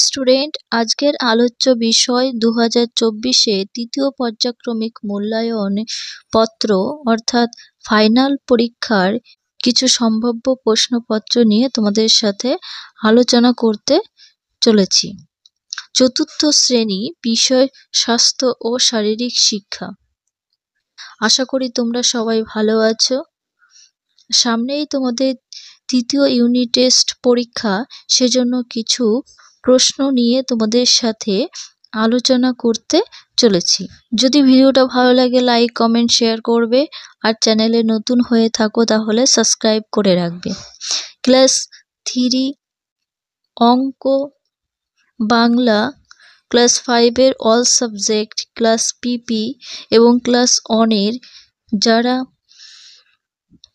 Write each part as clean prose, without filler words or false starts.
Student, আজকের আলোচ্য বিষয় 2024-এ তৃতীয় পর্যায়ক্রমিক মূল্যায়ন পত্র অর্থাৎ ফাইনাল পরীক্ষার কিছু সম্ভাব্য প্রশ্নপত্র নিয়ে তোমাদের সাথে আলোচনা করতে চলেছি। চতুর্থ শ্রেণী, বিষয় স্বাস্থ্য ও শারীরিক শিক্ষা। আশা করি তোমরা সবাই ভালো আছো। সামনেই তোমাদের তৃতীয় ইউনিট টেস্ট পরীক্ষা, সেজন্য কিছু প্রশ্ন নিয়ে তোমাদের সাথে আলোচনা করতে চলেছি। যদি ভিডিওটা ভালো লাগে লাইক, কমেন্ট, শেয়ার করবে, আর চ্যানেলে নতুন হয়ে থাকো তাহলে সাবস্ক্রাইব করে রাখবে। ক্লাস 3 অঙ্ক, বাংলা, ক্লাস 5-এর অল সাবজেক্ট, ক্লাস পিপি এবং ক্লাস 1-এর যারা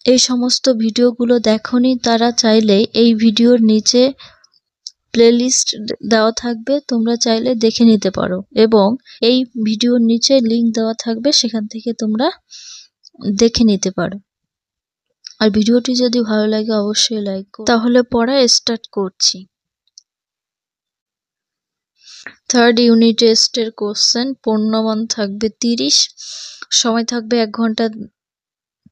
এই সমস্ত ভিডিওগুলো দেখোনি তারা চাইলে এই ভিডিওর নিচে প্লেলিস্ট দেওয়া থাকবে, তোমরা চাইলে দেখে নিতে পারো, এবং এই ভিডিওর নিচে লিংক দেওয়া থাকবে, সেখান থেকে তোমরা দেখে নিতে পারো। আর ভিডিওটি যদি ভালো লাগে অবশ্যই লাইক করো। তাহলে পড়া স্টার্ট করছি। থার্ড ইউনিট টেস্টের কোশ্চেন, পূর্ণমান থাকবে 30, সময় থাকবে 1 ঘন্টা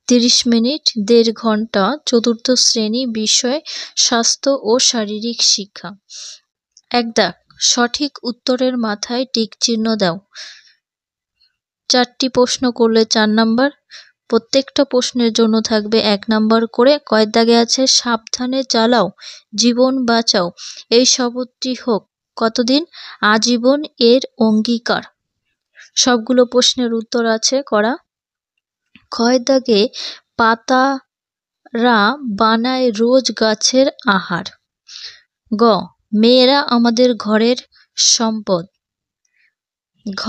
30 মিনিট, 1.5 ঘন্টা। চতুর্থ শ্রেণী, বিষয় স্বাস্থ্য ও শারীরিক শিক্ষা। 1 দাগ, সঠিক উত্তরের মাথায় টিক চিহ্ন দাও। 4টি প্রশ্ন করলে 4 নাম্বার, প্রত্যেকটা প্রশ্নের জন্য থাকবে 1 নাম্বার করে। কয় দাগে আছে, সাবধানে চালাও, জীবন বাঁচাও, এই শপথটি হোক কতদিন, আজীবন এর অঙ্গীকার। সবগুলো প্রশ্নের উত্তর আছে করা। কয় দাগে, পাতারা বানায় রোজ গাছের আহার। গ, মেয়েরা আমাদের ঘরের সম্পদ। ঘ,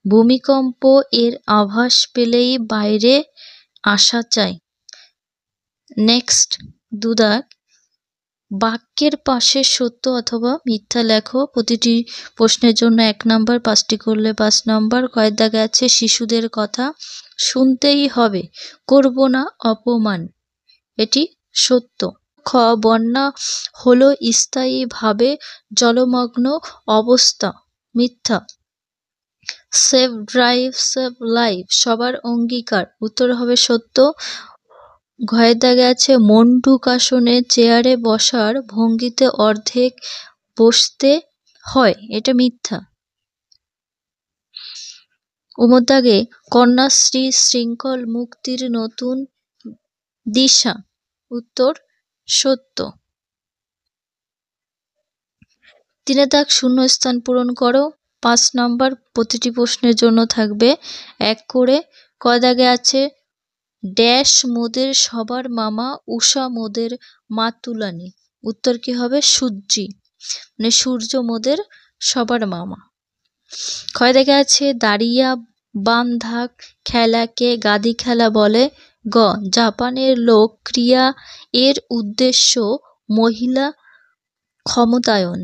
ভূমিকম্প এর আভাস পেলেই বাইরে আসা চাই। নেক্সট 2 দাগ, বাক্যের পাশে সত্য অথবা মিথ্যা লেখো। প্রতিটি প্রশ্নের জন্য 1 নাম্বার, 5টি করলে 5 নাম্বার। কয় দাগে আছে, শিশুদের কথা শুনতেই হবে, করব না অপমান, এটি সত্য। খ, বন্যা হলো স্থায়ীভাবে জলমগ্ন অবস্থা, মিথ্যা। সেভ ড্রাইভ সেভ লাইফ, সবার অঙ্গীকার, উত্তর হবে সত্য। ঘয়ের দাগে আছে, মন্ডুকাসনে চেয়ারে বসার ভঙ্গিতে অর্ধেক বসতে হয়, এটা মিথ্যা। উমর দাগে, কন্যাশ্রী শৃঙ্খল মুক্তির নতুন দিশা, উত্তর সত্য। 3 দাগ, শূন্যস্থান পূরণ করো, 5 নাম্বার। প্রতিটি প্রশ্নের জন্য থাকবে 1 করে। কয় দাগে আছে, ড্যাশ মোদের সবার মামা, উষা মোদের মাতুলানি, উত্তর কি হবে, সূর্যি, মানে সূর্য মোদের সবার মামা। কয় দাগে আছে, দাঁড়িয়া বান্ধা খেলাকে গাদি খেলা বলে। গ, জাপানের লোক ক্রিয়া এর উদ্দেশ্য মহিলা ক্ষমতায়ন।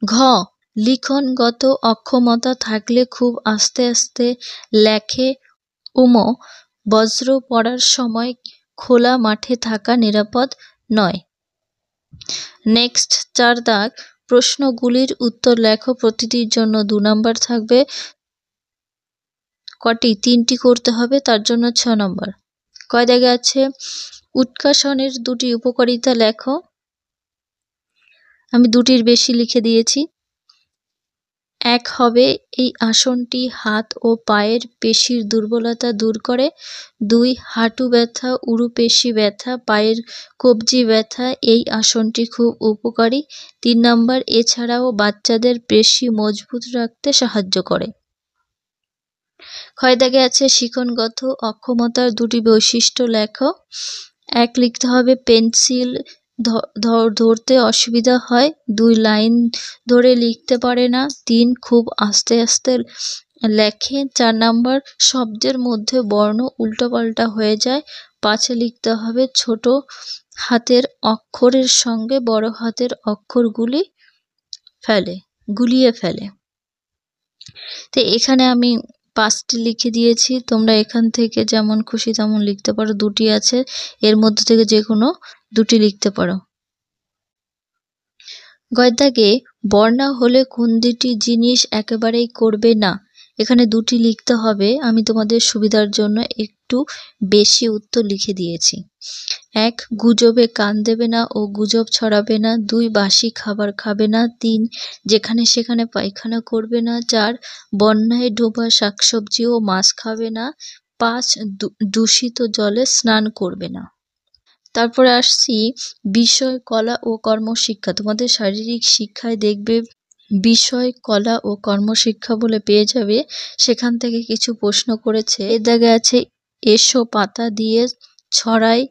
ঘ, লিখনগত অক্ষমতা থাকলে খুব আস্তে আস্তে লেখে। উম, বজ্র পড়ার সময় খোলা মাঠে থাকা নিরাপদ নয়। নেক্সট 4 দাগ, প্রশ্নগুলির উত্তর লেখো। প্রতিটির জন্য 2 নাম্বার থাকবে। কটি, 3টি করতে হবে, তার জন্য 6 নাম্বার। কয় দাগে আছে, উৎকাশনের 2টি উপকারিতা লেখো। আমি 2টির বেশি লিখে দিয়েছি। 1 হবে, এই আসনটি হাত ও পায়ের পেশির দুর্বলতা দূর করে। 2, হাঁটু ব্যথা, উরু পেশি ব্যথা, পায়ের কবজি ব্যথা, এই আসনটি খুব উপকারী। 3 নাম্বার, এছাড়াও বাচ্চাদের পেশি মজবুত রাখতে সাহায্য করে। ক্ষয় দাগে আছে, শিখনগত অক্ষমতার 2টি বৈশিষ্ট্য লেখো। 1 লিখতে হবে, পেন্সিল ধরতে অসুবিধা হয়। 2, লাইন ধরে লিখতে পারে না। 3, খুব আস্তে আস্তে লেখে। 4 নাম্বার, শব্দের মধ্যে বর্ণ উল্টোপাল্টা হয়ে যায়। 5 লিখতে হবে, ছোট হাতের অক্ষরের সঙ্গে বড় হাতের অক্ষর গুলিয়ে ফেলে। তো এখানে আমি 5টি লিখে দিয়েছি, তোমরা এখান থেকে যেমন খুশি তেমন লিখতে পারো। 2টি আছে, এর মধ্যে থেকে যে কোনো দুটি লিখতে পারো। গয়ের দাগে বর্ণা হলে কোন দুটি জিনিস একেবারেই করবে না, এখানে দুটি লিখতে হবে। আমি তোমাদের সুবিধার জন্য একটু বেশি উত্তর লিখে দিয়েছি। 1. গুজবে কান দেবে না ও গুজব ছড়াবে না। 2. বাসি খাবার খাবে না। 3. যেখানে সেখানে পায়খানা করবে না। 4. বন্যায় ডোবা শাকসবজি ও মাছ খাবে না। 5. দূষিত জলে স্নান করবে না। তারপরে আসছি বিষয় কলা ও কর্মশিক্ষা। তোমাদের শারীরিক শিক্ষায় দেখবে বিষয় কলা ও কর্মশিক্ষা বলে পেয়ে যাবে, সেখান থেকে কিছু প্রশ্ন করেছে। এর দাগে আছে এসো পাতা দিয়ে ছড়াই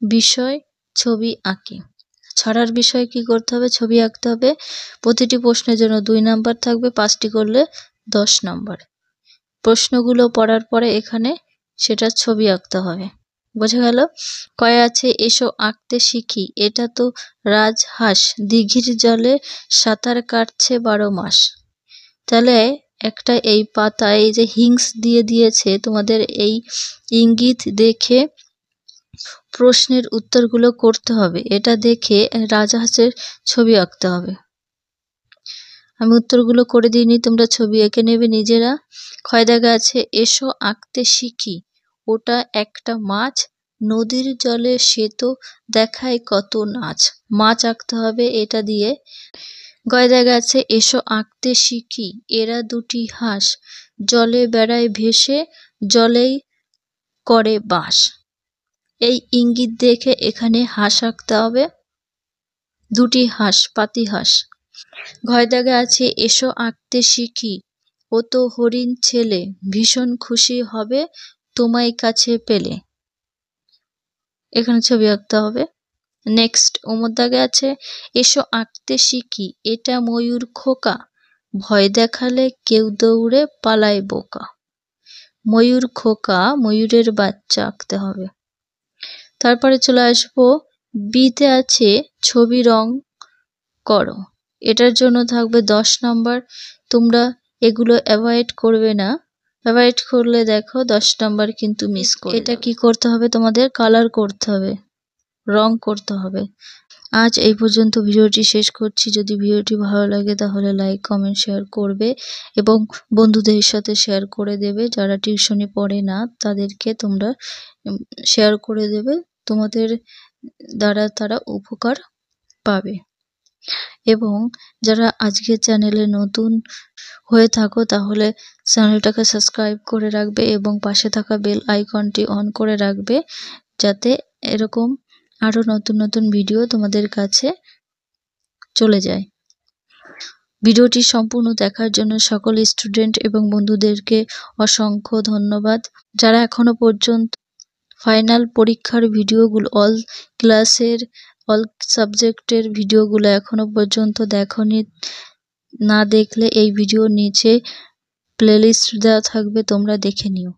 বিষয় ছবি আঁকি। ছড়ার বিষয় কি করতে হবে? ছবি আঁকতে হবে। প্রতিটি প্রশ্নের জন্য 2 নাম্বার থাকবে, 5টি করলে 10 নাম্বার। প্রশ্নগুলো পড়ার পরে এখানে সেটা ছবি আঁকতে হবে। বোঝা গেল? কয়ে আছে এসো আঁকতে শিখি। এটা তো রাজহাঁস দিঘির জলে সাঁতার কাটছে 12 মাস। তাহলে একটা এই পাতায় এই যে হিংস দিয়ে দিয়েছে, তোমাদের এই ইঙ্গিত দেখে প্রশ্নের উত্তরগুলো করতে হবে। এটা দেখে রাজহাঁসের ছবি আঁকতে হবে। আমি উত্তরগুলো করে দিইনি, তোমরা ছবি এঁকে নেবে নিজেরা। ক্ষয় দাগে আছে এসো আঁকতে শিখি। ওটা একটা মাছ নদীর জলে সে তো দেখায় কত নাচ। মাছ আঁকতে হবে এটা দিয়ে। গয় দাগে আছে এসো আঁকতে শিখি। এরা দুটি হাঁস জলে বেড়ায় ভেসে জলেই করে বাস। এই ইঙ্গিত দেখে এখানে হাঁস আঁকতে হবে, দুটি হাঁস, পাতি হাঁস। ঘয় দাগে আছে এসো আঁকতে শিখি। ও তো হরিণ ছেলে ভীষণ খুশি হবে তোমায় কাছে পেলে। এখানে ছবি আঁকতে হবে। নেক্সট ওমর দাগে আছে এসো আঁকতে শিখি। এটা ময়ূর খোকা ভয় দেখালে কেউ দৌড়ে পালায় বোকা। ময়ূর খোকা ময়ূরের বাচ্চা আঁকতে হবে। তারপরে চলে আসবো বিতে আছে ছবি রং করো। এটার জন্য থাকবে 10 নাম্বার। তোমরা এগুলো অ্যাভয়েড করবে না, অ্যাভয়েড করলে দেখো 10 নাম্বার কিন্তু মিস করবে। এটা কি করতে হবে? তোমাদের কালার করতে হবে, রং করতে হবে। আজ এই পর্যন্ত ভিডিওটি শেষ করছি। যদি ভিডিওটি ভালো লাগে তাহলে লাইক কমেন্ট শেয়ার করবে এবং বন্ধুদের সাথে শেয়ার করে দেবে। যারা টিউশনি পড়ে না তাদেরকে তোমরা শেয়ার করে দেবে, তোমাদের দ্বারা তারা উপকার পাবে। এবং যারা আজকের চ্যানেলে নতুন হয়ে থাকো তাহলে চ্যানেলটাকে সাবস্ক্রাইব করে রাখবে এবং পাশে থাকা বেল আইকনটি অন করে রাখবে, যাতে এরকম আরও নতুন নতুন ভিডিও তোমাদের কাছে চলে যায়। ভিডিওটি সম্পূর্ণ দেখার জন্য সকল স্টুডেন্ট এবং বন্ধুদেরকে অসংখ্য ধন্যবাদ। যারা এখনো পর্যন্ত ফাইনাল পরীক্ষার ভিডিওগুলো অল ক্লাসের অল সাবজেক্টের ভিডিওগুলো এখনো পর্যন্ত দেখোনি, না দেখলে এই ভিডিওর নিচে প্লেলিস্ট দেওয়া থাকবে, তোমরা দেখে নিও।